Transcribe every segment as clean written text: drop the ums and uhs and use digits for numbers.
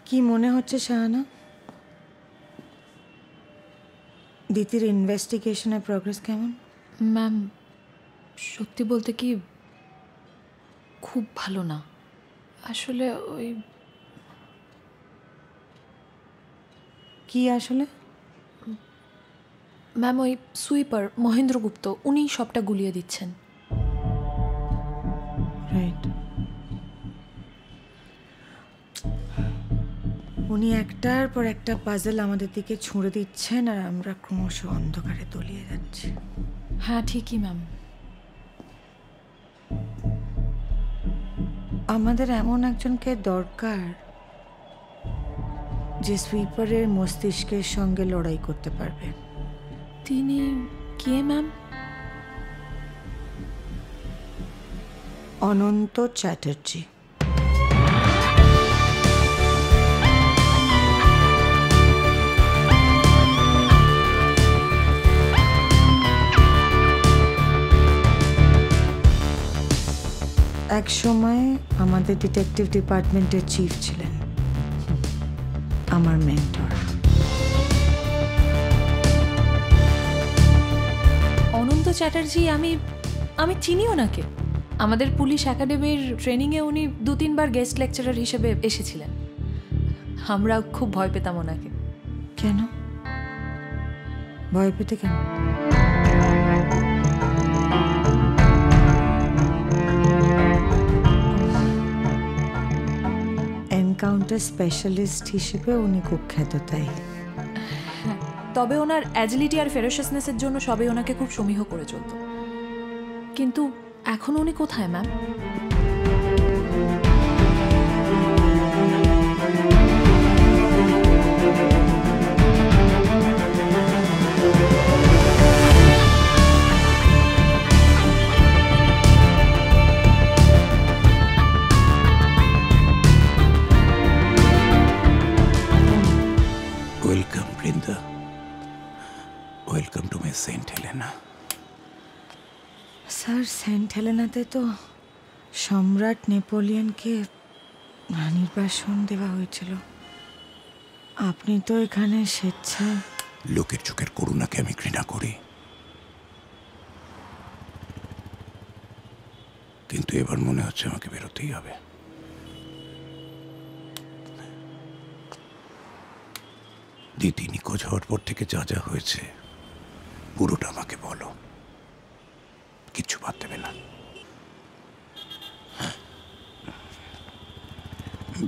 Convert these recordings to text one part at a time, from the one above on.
কি মনে হচ্ছে শাহানা? দিতির ইনভেস্টিগেশনের প্রোগ্রেস কেমন? ম্যাম, সত্যি বলতে কি খুব ভালো না আসলে। ওই কি আসলে? ম্যাম, ওই সুইপার মহেন্দ্রগুপ্ত উনি সবটা গুলিয়ে দিচ্ছেন। রাইট। উনি একটার পর একটা পাজল আমাদের দিকে ছুঁড়ে দিচ্ছেন আর আমরা ক্রমশ অন্ধকারে তলিয়ে যাচ্ছি। হ্যাঁ ঠিকই ম্যাম। আমাদের এমন একজনকে দরকার যে সুইপারের মস্তিষ্কের সঙ্গে লড়াই করতে পারবে। তিনি কে ম্যাম? অনন্ত চ্যাটার্জি। এক সময় আমাদের ডিটেকটিভ ডিপার্টমেন্টের চিফ ছিলেন, আমার মেন্টর। অনন্ত চ্যাটার্জি আমি চিনি ওনাকে। আমাদের পুলিশ একাডেমির ট্রেনিংয়ে উনি 2-3 বার গেস্ট লেকচারার হিসেবে এসেছিলেন। আমরা খুব ভয় পেতাম ওনাকে। কেন ভয় পেতে? কেন? এনকাউন্টার স্পেশালিস্ট হিসেবে উনি কুখ্যাত, তাই? তবে ওনার অ্যাজিলিটি আর ফেরোশাসনেসের জন্য সবাই ওনাকে খুব সমীহ করে চলত। কিন্তু এখন উনি কোথায় ma'am? Welcome, Brinda. Welcome to my Saint Helena. Sir, Saint হেলেনাতে তো সম্রাট নেপোলিয়নকে নির্বাসন দেওয়া হয়েছিল। আপনি তো এখানে স্বেচ্ছায়। লোকের চোখের করুণাকে আমি ঘৃণা করি, কিন্তু এবার মনে হচ্ছে আমাকে বেরোতেই হবে। দিদি নিখোঁজ হওয়ার পর থেকে যা যা হয়েছে পুরোটা আমাকে বলো, কিচ্ছু বাদ দেবে না।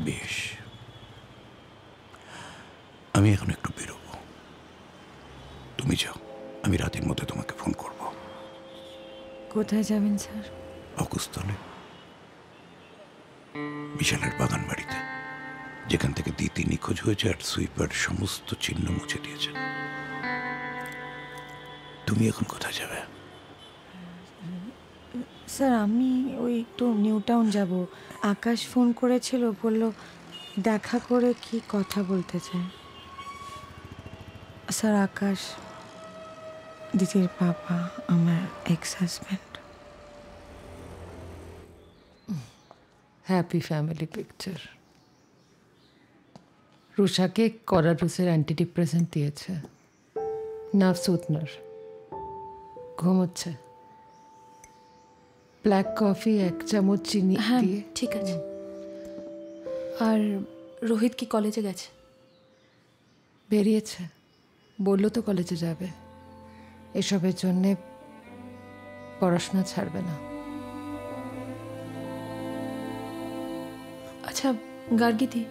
বেশ, আমি এখন একটু বেরোবো, তুমি যাও, আমি রাতের মধ্যে তোমাকে ফোন করব। কোথায় যাবেন স্যার? অকুস্থলে, বিশালের বাগান বাড়িতে, যেখান থেকে দিতি নিখোঁজ হয়েছে আর সুইপার সমস্ত চিহ্ন মুছে দিয়েছে। তুমি এখন কোথায় যাবে? স্যার, আমি ওই একটু নিউ টাউন যাব। আকাশ ফোন করেছিল, বলল দেখা করে কি কথা বলতে চায়। স্যার, আকাশ দিদির পাপা, আমার ex husband. Happy family picture. রুষাকে করারুসের অ্যান্টিডিপ্রেসেন্ট দিয়েছে, নার্ভ সুথনার। ঘুমোচ্ছে। ব্ল্যাক কফি 1 চামচ চিনি দিয়ে। ঠিক আছে। আর রোহিত কি কলেজে গেছে? বেরিয়েছে, বললো তো কলেজে যাবে। এসবের জন্যে পড়াশোনা ছাড়বে না। আচ্ছা গার্গীতি,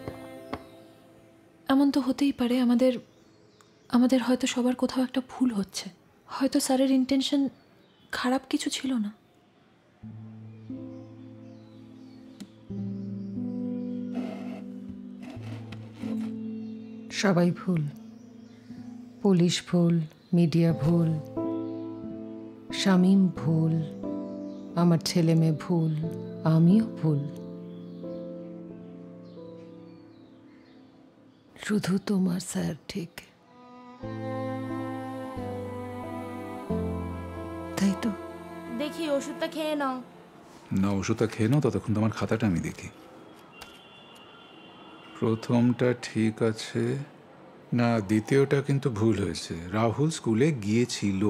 এমন তো হতেই পারে আমাদের হয়তো সবার কোথাও একটা ভুল হচ্ছে। হয়তো স্যারের ইন্টেনশন খারাপ কিছু ছিল না। সবাই ভুল, পুলিশ ভুল, মিডিয়া ভুল, শামীম ভুল, আমার ছেলে মেয়ে ভুল, আমিও ভুল। শুধু তোমার স্যার ঠিক, তাই তো? দেখি ওষুধটা খেয়ে নাও। না, ওষুধটা খেয়ে নাও, ততক্ষণ তোমার খাতাটা আমি দেখি। প্রথমটা ঠিক আছে, না দ্বিতীয়টা কিন্তু ভুল হয়েছে। রাহুল স্কুলে গিয়েছিল।